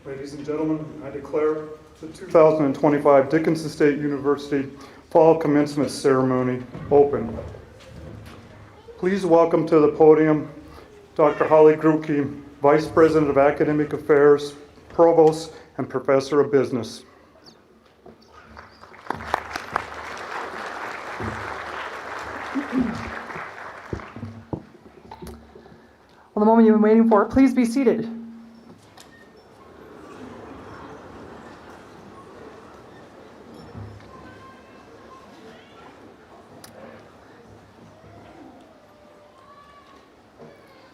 Ladies and gentlemen, I declare the 2025 Dickinson State University Fall Commencement Ceremony open. Please welcome to the podium Dr. Holly Grucke, Vice President of Academic Affairs, Provost, and Professor of Business. Well, the moment you've been waiting for, please be seated.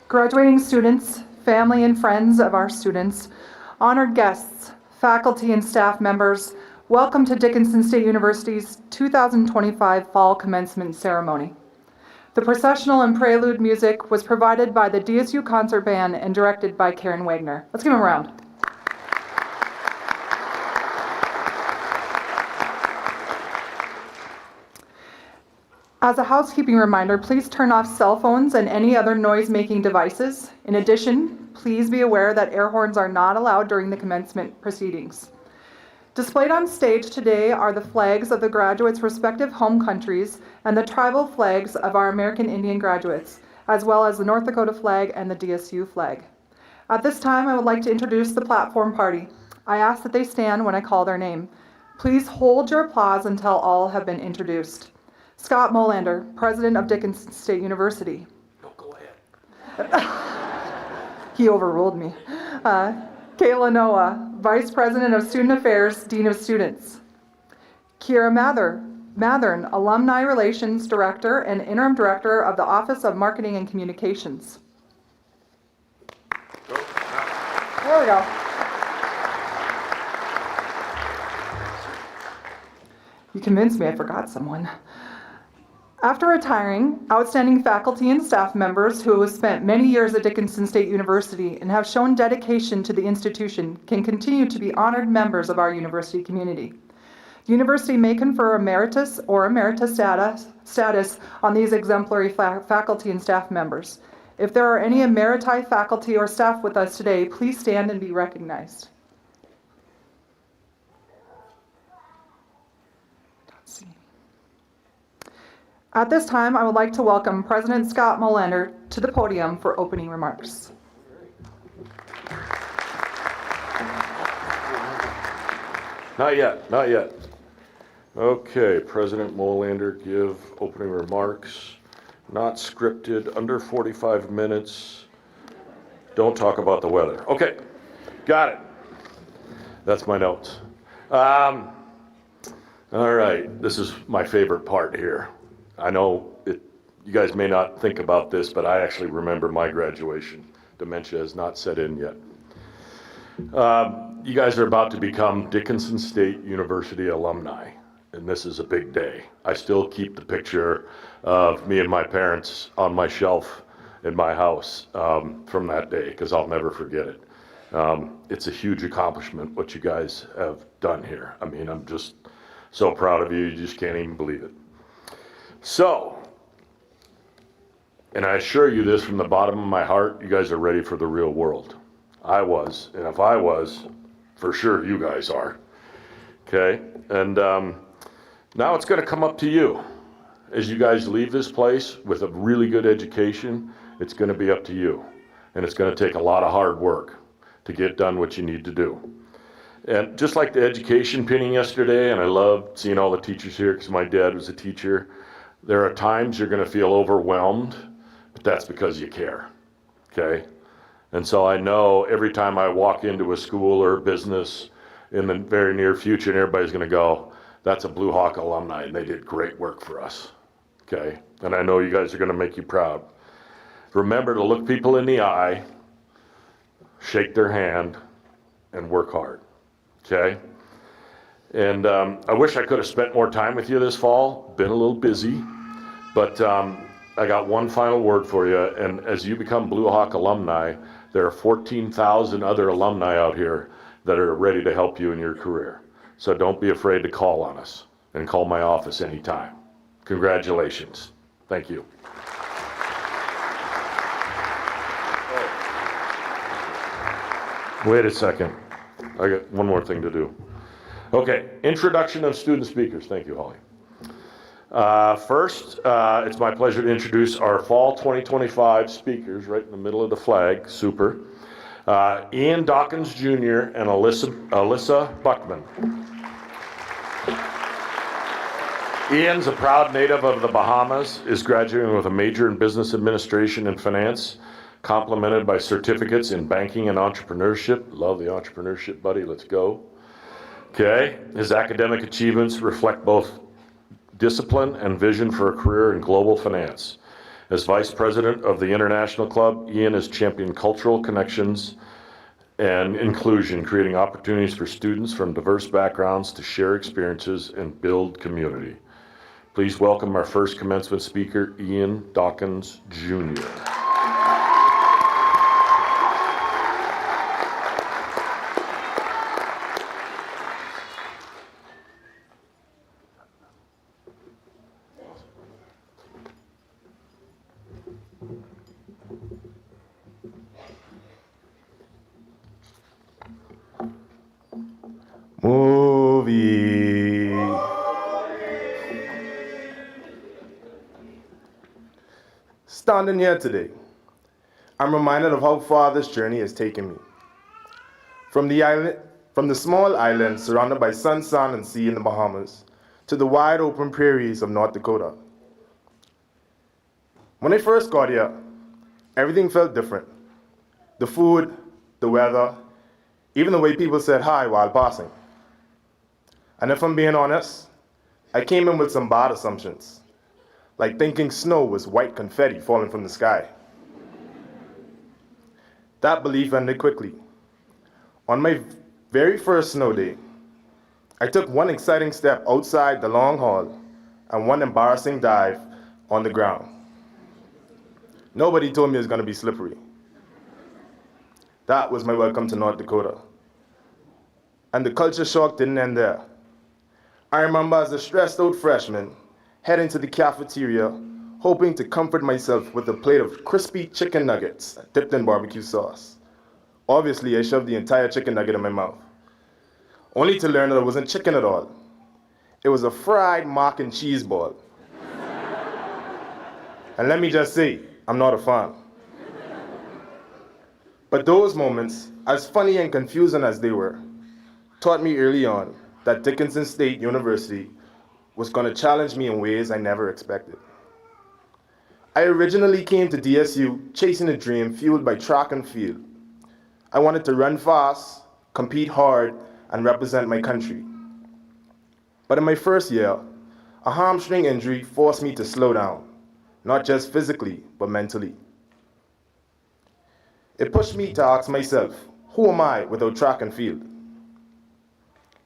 Graduating students, family and friends of our students, honored guests, faculty and staff members, welcome to Dickinson State University's 2025 Fall Commencement Ceremony. The processional and prelude music was provided by the DSU Concert Band and directed by Karen Wagner. Let's give them a round. As a housekeeping reminder, please turn off cell phones and any other noise-making devices. In addition, please be aware that air horns are not allowed during the commencement proceedings. Displayed on stage today are the flags of the graduates' respective home countries and the tribal flags of our American Indian graduates, as well as the North Dakota flag and the DSU flag. At this time, I would like to introduce the platform party. I ask that they stand when I call their name. Please hold your applause until all have been introduced. Scott Molander, President of Dickinson State University. No, go ahead. He overruled me. Kayla Noah, Vice President of Student Affairs, Dean of Students. Kira Mathern, Alumni Relations Director and Interim Director of the Office of Marketing and Communications. There we go. You convinced me I forgot someone. After retiring, outstanding faculty and staff members who have spent many years at Dickinson State University and have shown dedication to the institution can continue to be honored members of our university community. The university may confer emeritus or emerita status on these exemplary faculty and staff members. If there are any emeriti faculty or staff with us today, please stand and be recognized. At this time, I would like to welcome President Scott Molander to the podium for opening remarks. Not yet, not yet. Okay, President Molander give opening remarks. Not scripted, under 45 minutes. Don't talk about the weather. Okay, got it. That's my notes. All right, this is my favorite part here. I know you guys may not think about this, but I actually remember my graduation. Dementia has not set in yet. You guys are about to become Dickinson State University alumni, and this is a big day. I still keep the picture of me and my parents on my shelf in my house from that day, because I'll never forget it. It's a huge accomplishment what you guys have done here. I mean, I'm just so proud of you, you just can't even believe it. So, and I assure you this from the bottom of my heart, you guys are ready for the real world. I was, and if I was, for sure you guys are. Okay, and now it's gonna come up to you. As you guys leave this place with a really good education, it's gonna be up to you. And it's gonna take a lot of hard work to get done what you need to do. And just like the education pinning yesterday, and I love seeing all the teachers here because my dad was a teacher, there are times you're gonna feel overwhelmed, but that's because you care, okay? And so I know every time I walk into a school or a business in the very near future, and everybody's gonna go, that's a Blue Hawk alumni, and they did great work for us, okay? And I know you guys are gonna make you proud. Remember to look people in the eye, shake their hand, and work hard, okay? And I wish I could have spent more time with you this fall, been a little busy, but I got one final word for you, and as you become Blue Hawk alumni, there are 14,000 other alumni out here that are ready to help you in your career. So don't be afraid to call on us, and call my office anytime. Congratulations. Thank you. Wait a second. I got one more thing to do. Okay, introduction of student speakers. Thank you, Holly. First, it's my pleasure to introduce our fall 2025 speakers, right in the middle of the flag, super. Ian Dawkins Jr. and Alyssa Buckman. Ian's a proud native of the Bahamas, is graduating with a major in business administration and finance, complemented by certificates in banking and entrepreneurship. Love the entrepreneurship, buddy, let's go. Okay, his academic achievements reflect both discipline and vision for a career in global finance. As vice president of the International Club, Ian has championed cultural connections and inclusion, creating opportunities for students from diverse backgrounds to share experiences and build community. Please welcome our first commencement speaker, Ian Dawkins Jr. Movie. Standing here today, I'm reminded of how far this journey has taken me. From the small island surrounded by sun, sand, and sea in the Bahamas, to the wide open prairies of North Dakota. When I first got here, everything felt different. The food, the weather, even the way people said hi while passing. And if I'm being honest, I came in with some bad assumptions, like thinking snow was white confetti falling from the sky. That belief ended quickly. On my very first snow day, I took one exciting step outside the long hall and one embarrassing dive on the ground. Nobody told me it was going to be slippery. That was my welcome to North Dakota. And the culture shock didn't end there. I remember as a stressed out freshman, heading to the cafeteria, hoping to comfort myself with a plate of crispy chicken nuggets dipped in barbecue sauce. Obviously, I shoved the entire chicken nugget in my mouth, only to learn that it wasn't chicken at all. It was a fried mac and cheese ball. And let me just say, I'm not a fan. But those moments, as funny and confusing as they were, taught me early on that Dickinson State University was going to challenge me in ways I never expected. I originally came to DSU chasing a dream fueled by track and field. I wanted to run fast, compete hard, and represent my country. But in my first year, a hamstring injury forced me to slow down, not just physically, but mentally. It pushed me to ask myself, who am I without track and field?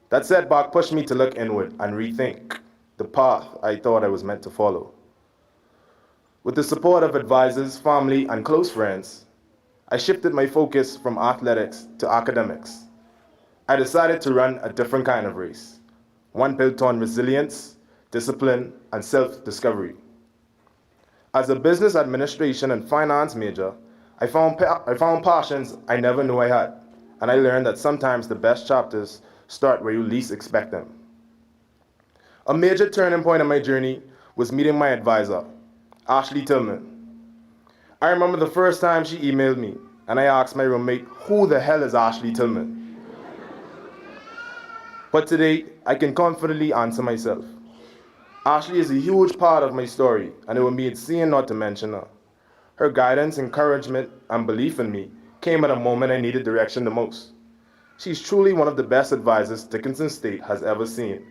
That setback pushed me to look inward and rethink the path I thought I was meant to follow. With the support of advisors, family, and close friends, I shifted my focus from athletics to academics. I decided to run a different kind of race, one built on resilience, discipline, and self-discovery. As a business administration and finance major, I found passions I never knew I had, and I learned that sometimes the best chapters start where you least expect them. A major turning point in my journey was meeting my advisor, Ashley Tillman. I remember the first time she emailed me, and I asked my roommate, who the hell is Ashley Tillman? But today, I can confidently answer myself. Ashley is a huge part of my story, and it would be insane not to mention her. Her guidance, encouragement, and belief in me came at a moment I needed direction the most. She's truly one of the best advisors Dickinson State has ever seen,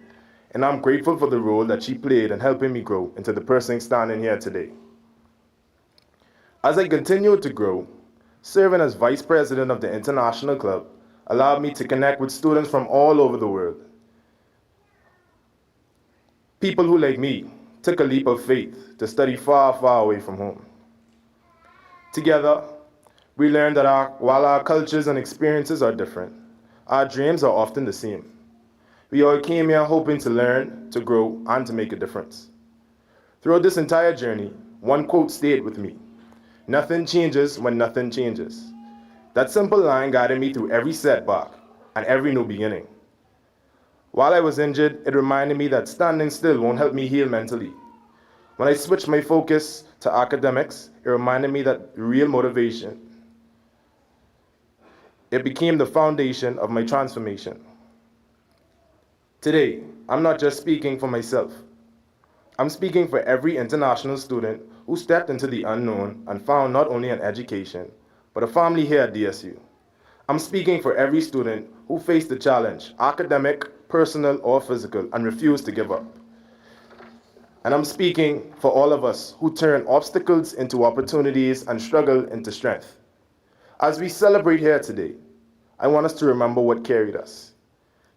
and I'm grateful for the role that she played in helping me grow into the person standing here today. As I continued to grow, serving as vice president of the International Club allowed me to connect with students from all over the world. People who, like me, took a leap of faith to study far, far away from home. Together, we learned that while our cultures and experiences are different, our dreams are often the same. We all came here hoping to learn, to grow, and to make a difference. Throughout this entire journey, one quote stayed with me: "Nothing changes when nothing changes." That simple line guided me through every setback and every new beginning. While I was injured, it reminded me that standing still won't help me heal mentally. When I switched my focus to academics, it reminded me that real motivation, it became the foundation of my transformation. Today, I'm not just speaking for myself. I'm speaking for every international student who stepped into the unknown and found not only an education, but a family here at DSU. I'm speaking for every student who faced the challenge, academic, personal, or physical, and refused to give up. And I'm speaking for all of us who turn obstacles into opportunities and struggle into strength. As we celebrate here today, I want us to remember what carried us.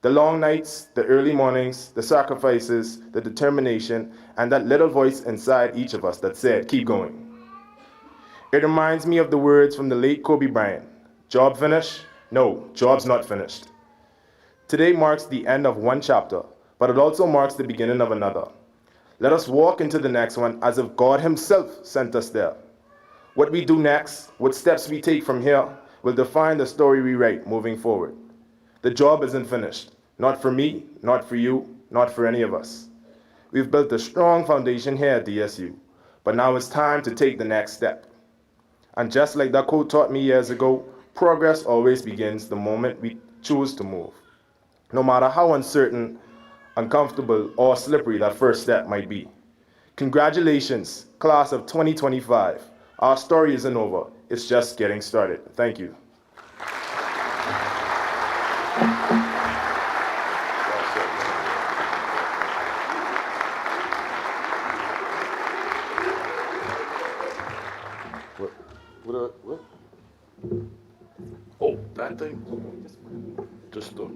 The long nights, the early mornings, the sacrifices, the determination, and that little voice inside each of us that said, keep going. It reminds me of the words from the late Kobe Bryant: job finished? No, job's not finished. Today marks the end of one chapter, but it also marks the beginning of another. Let us walk into the next one as if God Himself sent us there. What we do next, what steps we take from here, will define the story we write moving forward. The job isn't finished. Not for me, not for you, not for any of us. We've built a strong foundation here at DSU, but now it's time to take the next step. And just like that quote taught me years ago, progress always begins the moment we choose to move. No matter how uncertain, uncomfortable, or slippery that first step might be. Congratulations, class of 2025. Our story isn't over. It's just getting started. Thank you. What? Oh, that thing? Just the...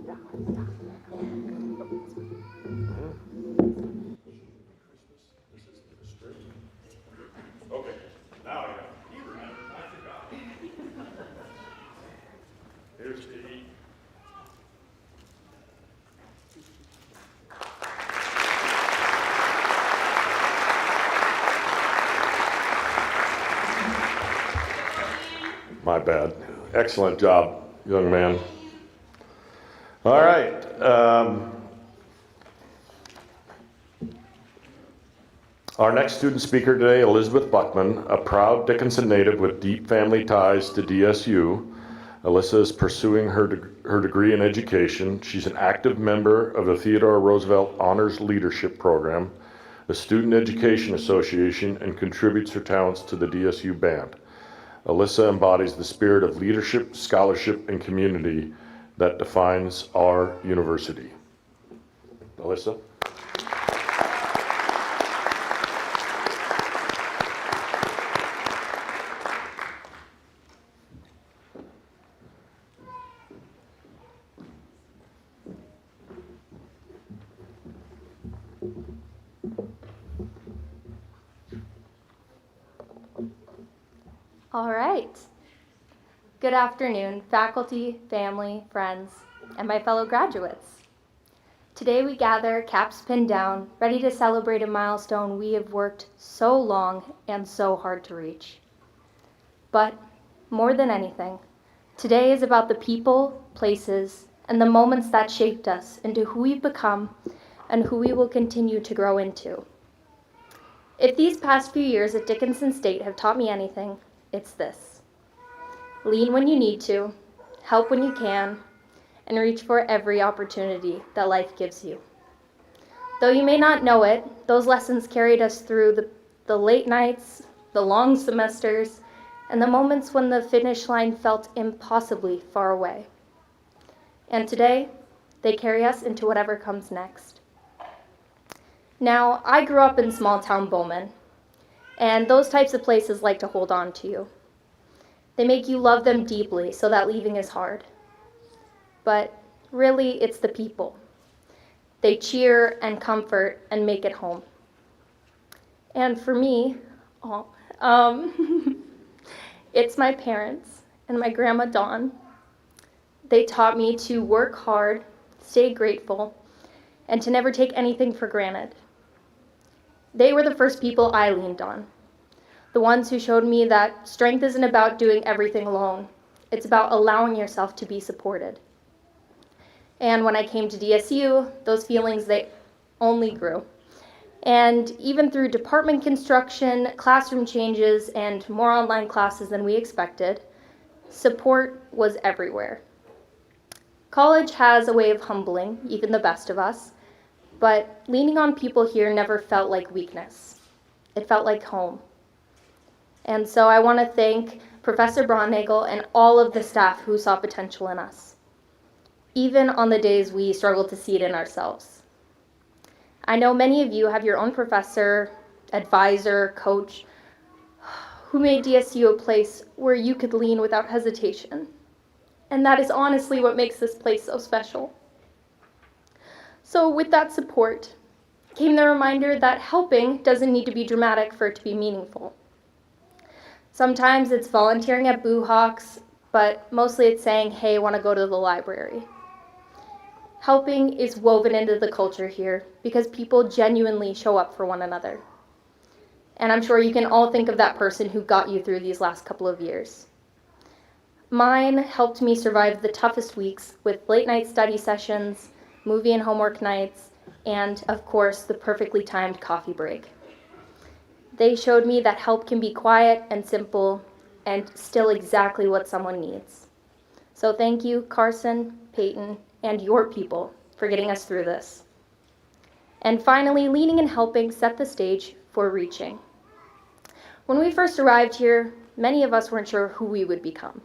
My bad. Excellent job, young man. All right. Our next student speaker today, Elizabeth Buckman, a proud Dickinson native with deep family ties to DSU. Alyssa is pursuing her degree in education. She's an active member of the Theodore Roosevelt Honors Leadership Program, the Student Education Association, and contributes her talents to the DSU band. Alyssa embodies the spirit of leadership, scholarship, and community that defines our university. Alyssa? All right. Good afternoon, faculty, family, friends, and my fellow graduates. Today we gather, caps pinned down, ready to celebrate a milestone we have worked so long and so hard to reach. But more than anything, today is about the people, places, and the moments that shaped us into who we've become and who we will continue to grow into. If these past few years at Dickinson State have taught me anything, it's this. Lean when you need to, help when you can, and reach for every opportunity that life gives you. Though you may not know it, those lessons carried us through the late nights, the long semesters, and the moments when the finish line felt impossibly far away. And today, they carry us into whatever comes next. Now, I grew up in small town Bowman, and those types of places like to hold on to you. They make you love them deeply so that leaving is hard. But really, it's the people. They cheer and comfort and make it home. And for me, it's my parents and my grandma Dawn. They taught me to work hard, stay grateful, and to never take anything for granted. They were the first people I leaned on. The ones who showed me that strength isn't about doing everything alone. It's about allowing yourself to be supported. And when I came to DSU, those feelings, they only grew. And even through department construction, classroom changes, and more online classes than we expected, support was everywhere. College has a way of humbling even the best of us, but leaning on people here never felt like weakness. It felt like home. And so I want to thank Professor Bronnagel and all of the staff who saw potential in us, even on the days we struggled to see it in ourselves. I know many of you have your own professor, advisor, coach, who made DSU a place where you could lean without hesitation. And that is honestly what makes this place so special. So with that support came the reminder that helping doesn't need to be dramatic for it to be meaningful. Sometimes it's volunteering at Boo Hawks, but mostly it's saying, hey, I want to go to the library. Helping is woven into the culture here because people genuinely show up for one another. And I'm sure you can all think of that person who got you through these last couple of years. Mine helped me survive the toughest weeks with late night study sessions, movie and homework nights, and of course, the perfectly timed coffee break. They showed me that help can be quiet and simple and still exactly what someone needs. So thank you, Carson, Peyton, and your people for getting us through this. And finally, leaning and helping set the stage for reaching. When we first arrived here, many of us weren't sure who we would become.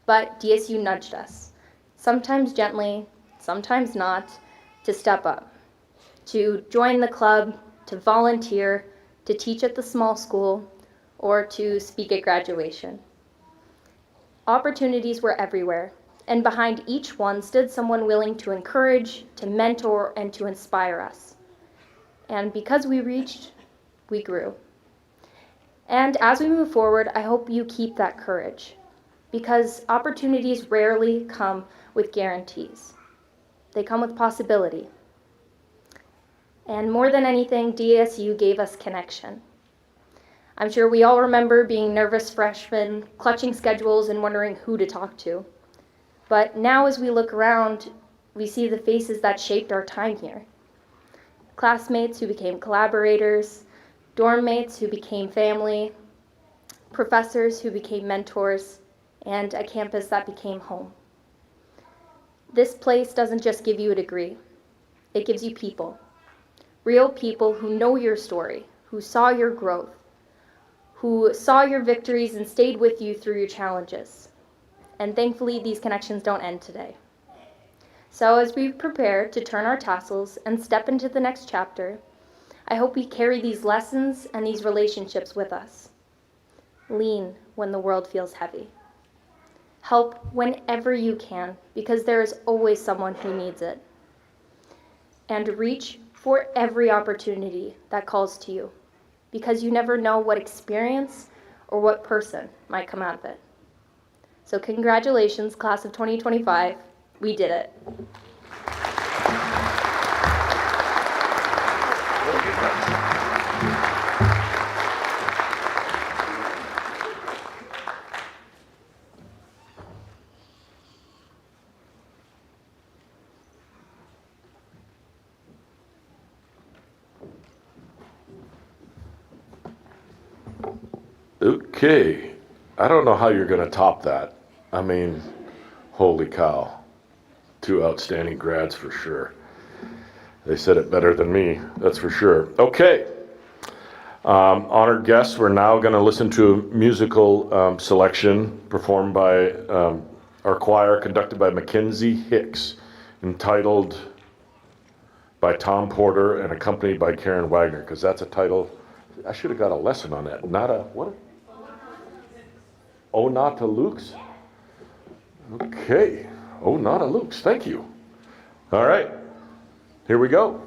But DSU nudged us, sometimes gently, sometimes not, to step up, to join the club, to volunteer, to teach at the small school, or to speak at graduation. Opportunities were everywhere, and behind each one stood someone willing to encourage, to mentor, and to inspire us. And because we reached, we grew. And as we move forward, I hope you keep that courage, because opportunities rarely come with guarantees. They come with possibility. And more than anything, DSU gave us connection. I'm sure we all remember being nervous freshmen, clutching schedules and wondering who to talk to. But now as we look around, we see the faces that shaped our time here. Classmates who became collaborators, dorm mates who became family, professors who became mentors, and a campus that became home. This place doesn't just give you a degree, it gives you people. Real people who know your story, who saw your growth, who saw your victories and stayed with you through your challenges. And thankfully, these connections don't end today. So as we prepare to turn our tassels and step into the next chapter, I hope we carry these lessons and these relationships with us. Lean when the world feels heavy. Help whenever you can, because there is always someone who needs it. And reach for every opportunity that calls to you, because you never know what experience or what person might come out of it. So congratulations, class of 2025. We did it. Okay, I don't know how you're gonna top that. I mean, holy cow. Two outstanding grads for sure. They said it better than me, that's for sure. Okay, honored guests, we're now gonna listen to a musical selection performed by our choir, conducted by Mackenzie Hicks, entitled by Tom Porter and accompanied by Karen Wagner, because that's a title, I should have got a lesson on that. Not a, what? Oh, not a Luke's? Okay. Oh, not a Luke's. Thank you. All right. Here we go.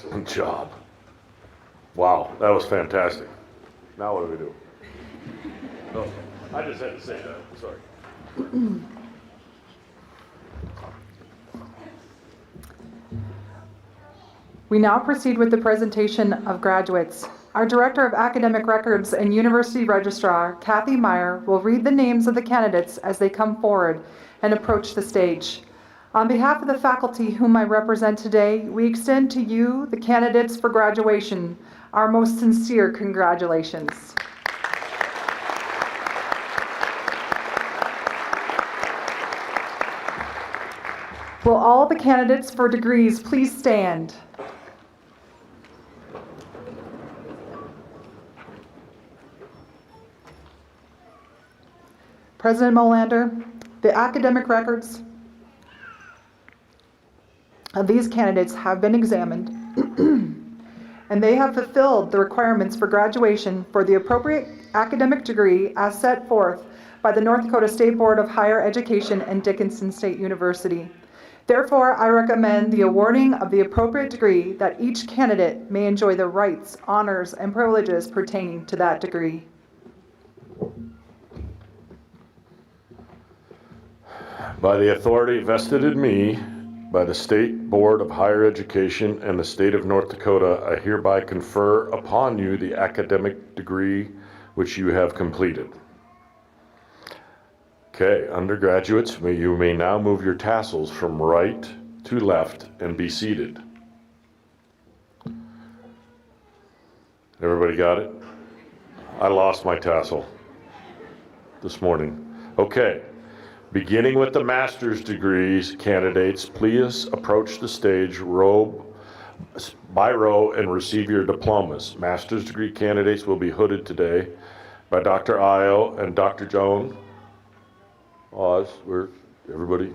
Excellent job. Wow, that was fantastic. Now what do we do? Oh, I just had to say that, sorry. We now proceed with the presentation of graduates. Our Director of Academic Records and University Registrar, Kathy Meyer, will read the names of the candidates as they come forward and approach the stage. On behalf of the faculty whom I represent today, we extend to you, the candidates for graduation, our most sincere congratulations. Will all the candidates for degrees please stand? President Molander, the academic records of these candidates have been examined and they have fulfilled the requirements for graduation for the appropriate academic degree as set forth by the North Dakota State Board of Higher Education and Dickinson State University. Therefore, I recommend the awarding of the appropriate degree that each candidate may enjoy the rights, honors, and privileges pertaining to that degree. By the authority vested in me by the State Board of Higher Education and the State of North Dakota, I hereby confer upon you the academic degree which you have completed. Okay, undergraduates, you may now move your tassels from right to left and be seated. Everybody got it? I lost my tassel this morning. Okay. Beginning with the master's degrees candidates, please approach the stage row by row and receive your diplomas. Master's degree candidates will be hooded today by Dr. Io and Dr. Joan. Oz, where everybody?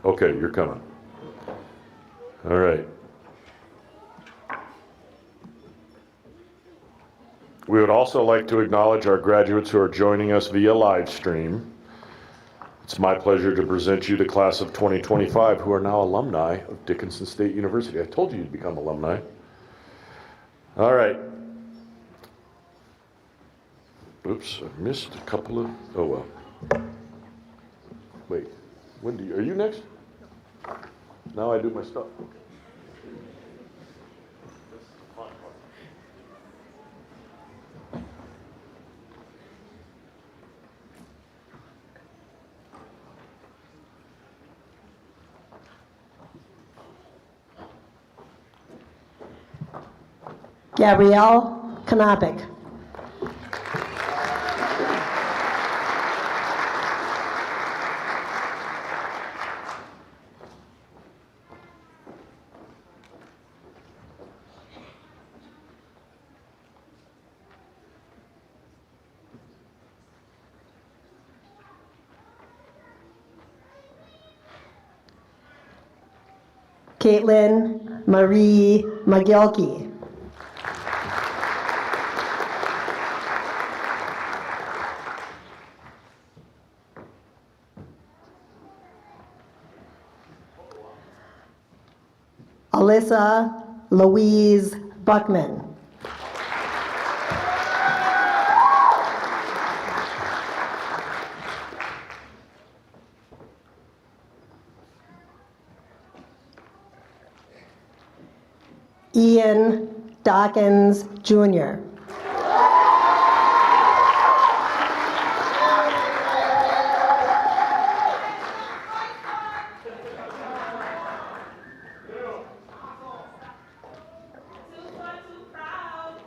Okay, you're coming. All right. We would also like to acknowledge our graduates who are joining us via live stream. It's my pleasure to present you the class of 2025 who are now alumni of Dickinson State University. I told you you'd become alumni. All right. Oops, I missed a couple of, oh well. Wait, Wendy, are you next? Now I do my stuff. Okay. Gabrielle Kanapik. Caitlin Marie McGilkey. Alyssa Louise Buckman. Ian Dawkins Jr.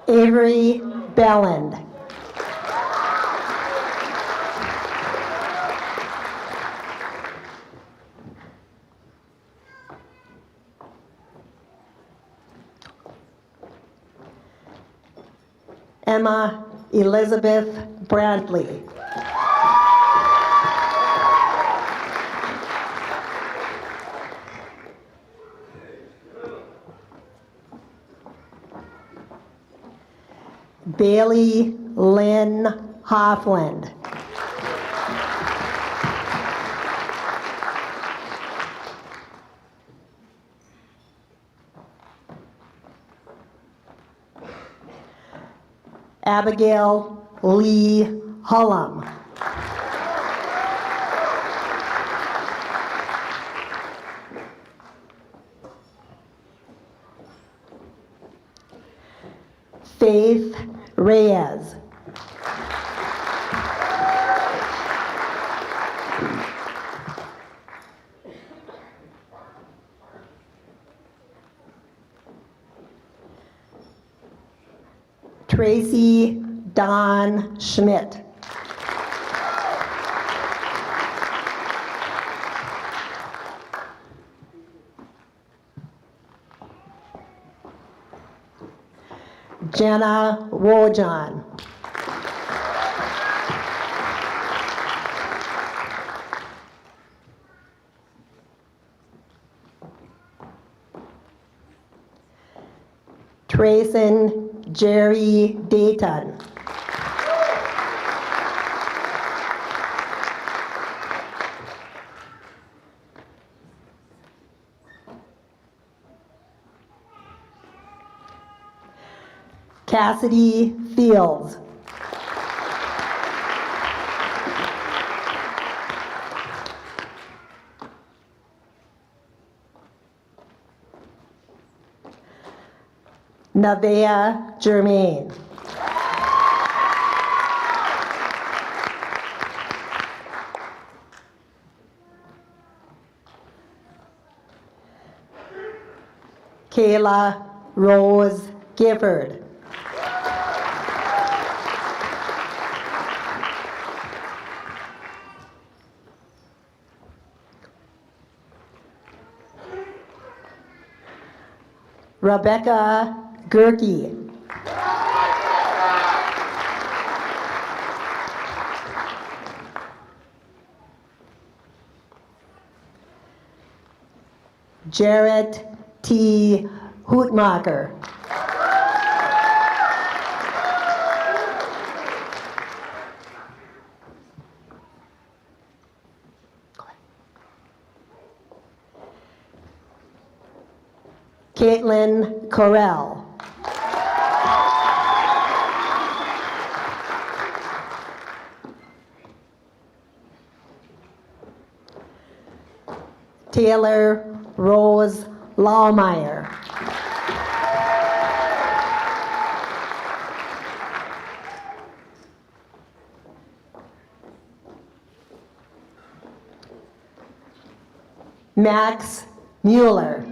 Avery Belland. Emma Elizabeth Brantley. Bailey Lynn Hoffland. Abigail Lee Hullum. Faith Reyes. Tracy Dawn Schmidt. Jenna Wojan. Trayson Jerry Dayton. Cassidy Fields. Nevaeh Germain. Kayla Rose Gifford. Rebecca Gerke. Jarrett T. Hootmacher. Caitlin Correll. Taylor Rose Lawmeyer. Max Mueller.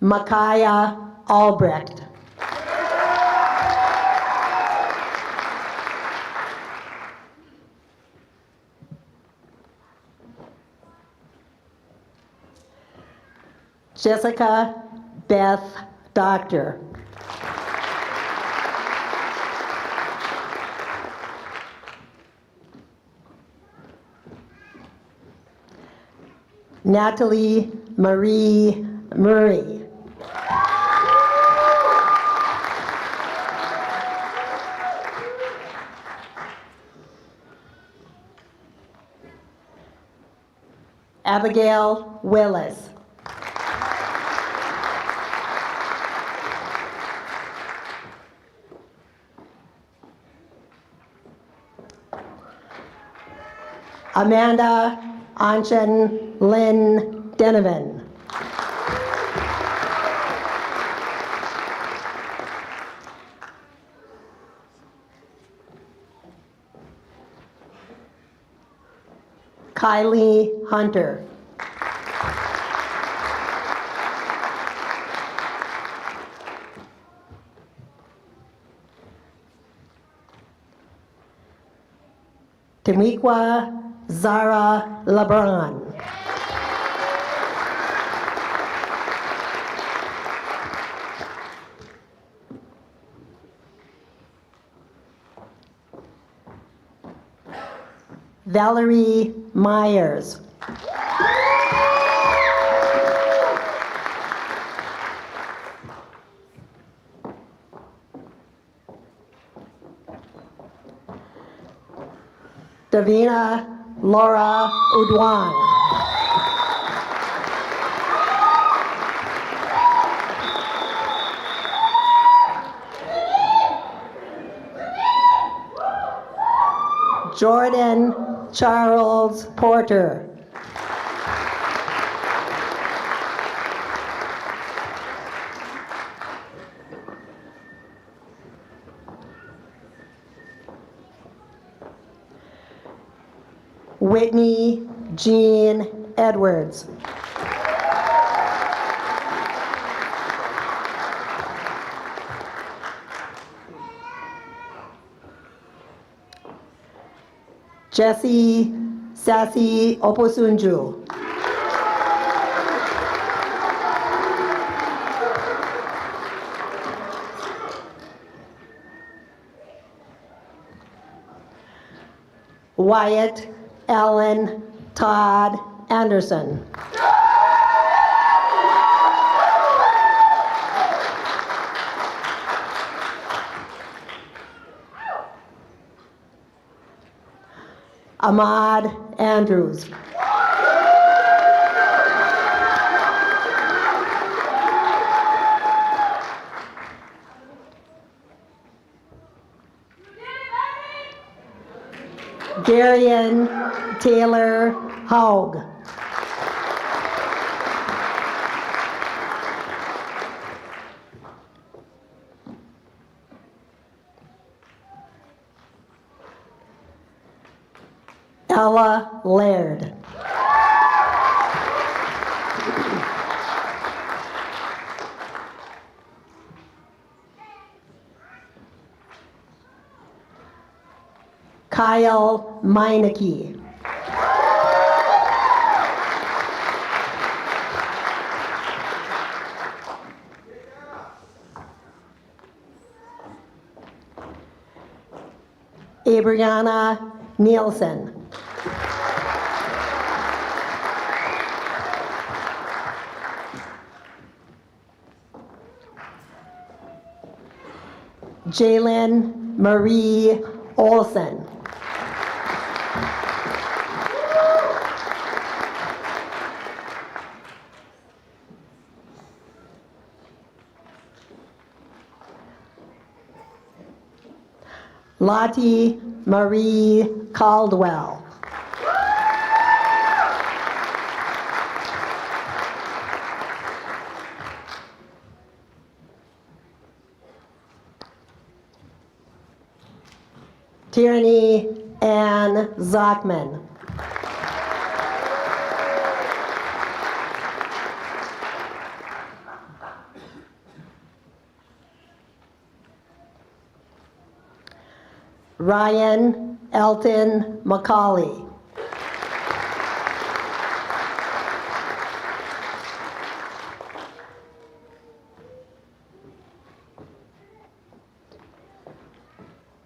Micaiah Albrecht. Jessica Beth Doctor. Natalie Marie Murray. Abigail Willis. Amanda Anshan Lynn Denovan. Kylie Hunter. Tamiqua Zara LeBron. Valerie Myers. Davina Laura Udwang. Jordan Charles Porter. Whitney Jean Edwards. Jessie Sassy Oposunju. Wyatt Allen Todd Anderson. Ahmad Andrews. Darian Taylor Haug. Ella Laird. Kyle Meineke. Abriana Nielsen. Jalen Marie Olson. Lottie Marie Caldwell. Tierney Ann Zockman. Ryan Elton McCauley.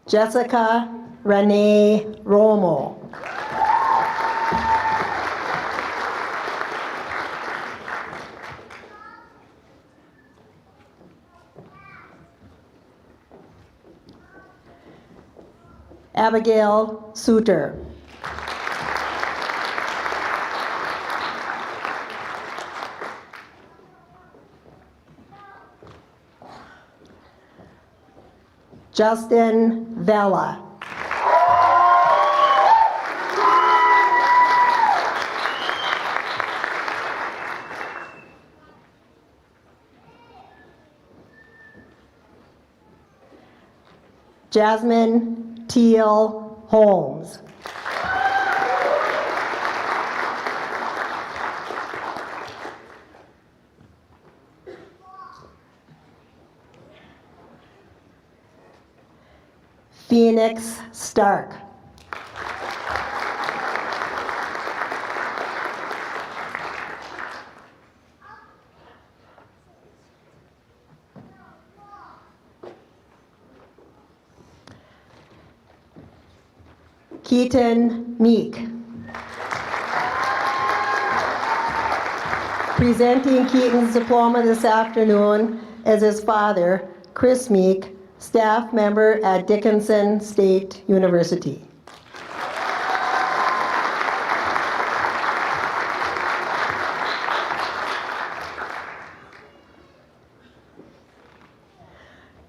Jessica Renee Romo. Abigail Suter. Justin Vela. Jasmine Teal Holmes. Phoenix Stark. Keaton Meek. Presenting Keaton's diploma this afternoon is his father, Chris Meek, staff member at Dickinson State University.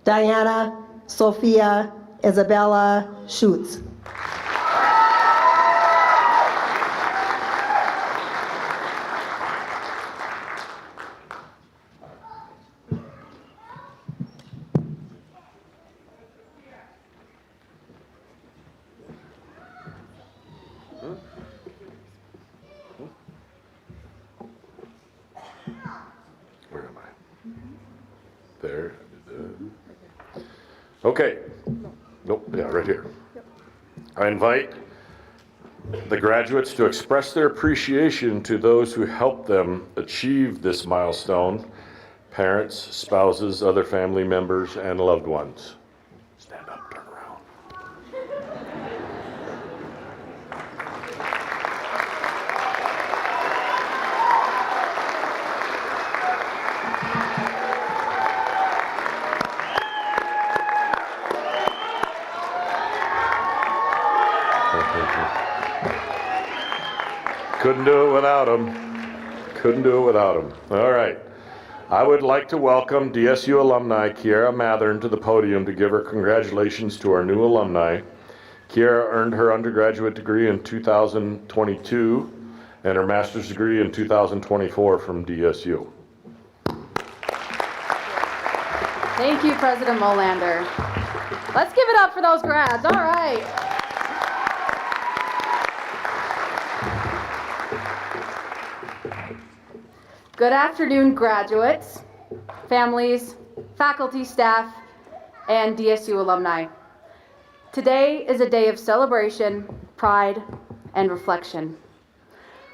Diana Sophia Isabella Schutz. Where am I? There. Okay. Nope, yeah, right here. I invite the graduates to express their appreciation to those who helped them achieve this milestone, parents, spouses, other family members, and loved ones. Stand up, turn around. Couldn't do it without them. Couldn't do it without them. All right. I would like to welcome DSU alumni Kiara Mathern to the podium to give her congratulations to our new alumni. Kiara earned her undergraduate degree in 2022 and her master's degree in 2024 from DSU. Thank you, President Molander. Let's give it up for those grads. All right. Good afternoon, graduates, families, faculty, staff, and DSU alumni. Today is a day of celebration, pride, and reflection.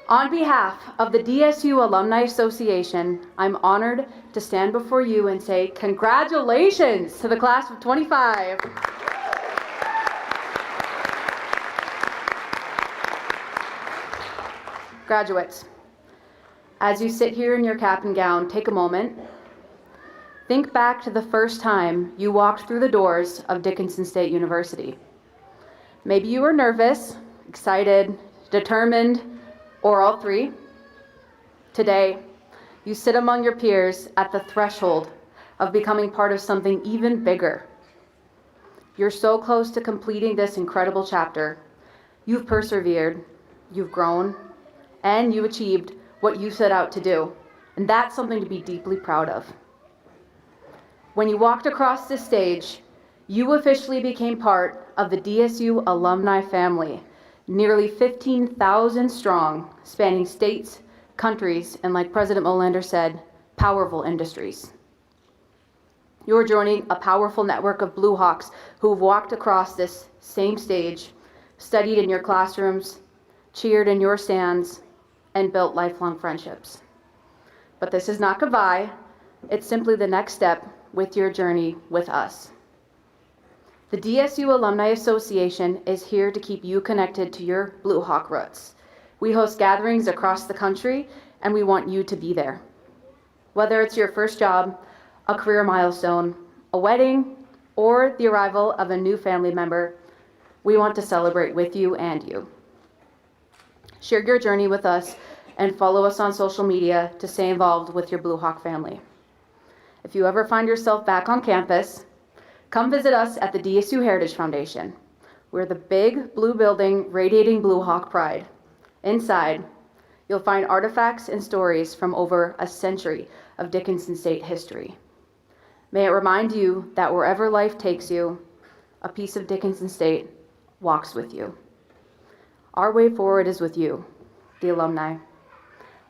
On behalf of the DSU Alumni Association, I'm honored to stand before you and say congratulations to the class of 25. Graduates, as you sit here in your cap and gown, take a moment. Think back to the first time you walked through the doors of Dickinson State University. Maybe you were nervous, excited, determined, or all three. Today, you sit among your peers at the threshold of becoming part of something even bigger. You're so close to completing this incredible chapter. You've persevered, you've grown, and you achieved what you set out to do. And that's something to be deeply proud of. When you walked across this stage, you officially became part of the DSU alumni family, nearly 15,000 strong, spanning states, countries, and like President Molander said, powerful industries. You're joining a powerful network of Blue Hawks who've walked across this same stage, studied in your classrooms, cheered in your stands, and built lifelong friendships. But this is not goodbye. It's simply the next step with your journey with us. The DSU Alumni Association is here to keep you connected to your Blue Hawk roots. We host gatherings across the country, and we want you to be there. Whether it's your first job, a career milestone, a wedding, or the arrival of a new family member, we want to celebrate with you and you. Share your journey with us and follow us on social media to stay involved with your Blue Hawk family. If you ever find yourself back on campus, come visit us at the DSU Heritage Foundation. We're the big blue building radiating Blue Hawk pride. Inside, you'll find artifacts and stories from over a century of Dickinson State history. May it remind you that wherever life takes you, a piece of Dickinson State walks with you. Our way forward is with you, the alumni.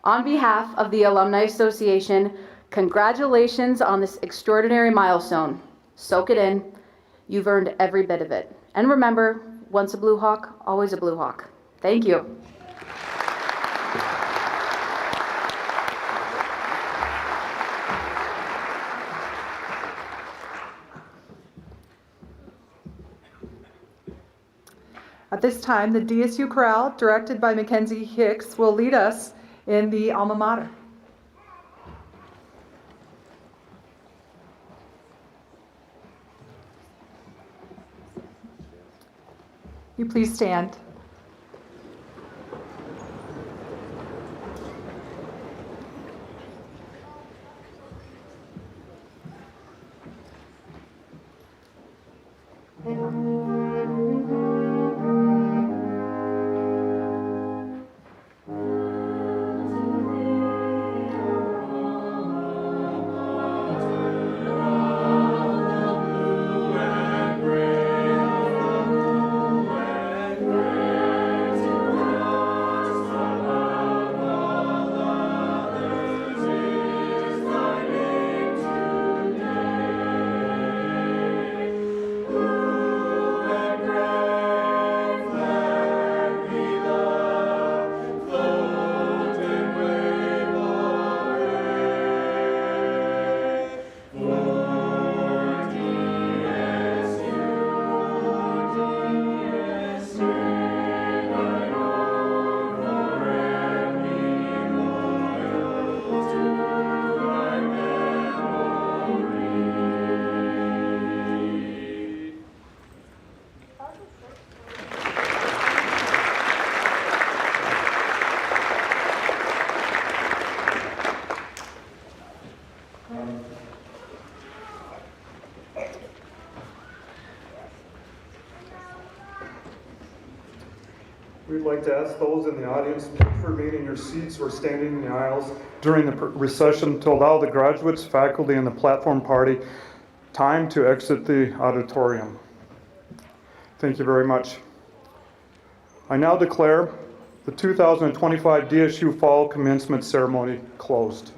On behalf of the Alumni Association, congratulations on this extraordinary milestone. Soak it in. You've earned every bit of it. And remember, once a Blue Hawk, always a Blue Hawk. Thank you. At this time, the DSU Chorale, directed by Mackenzie Hicks, will lead us in the alma mater. You please stand. We'd like to ask those in the audience, please remain in your seats or standing in the aisles during the recession to allow the graduates, faculty, and the platform party time to exit the auditorium. Thank you very much. I now declare the 2025 DSU Fall Commencement ceremony closed.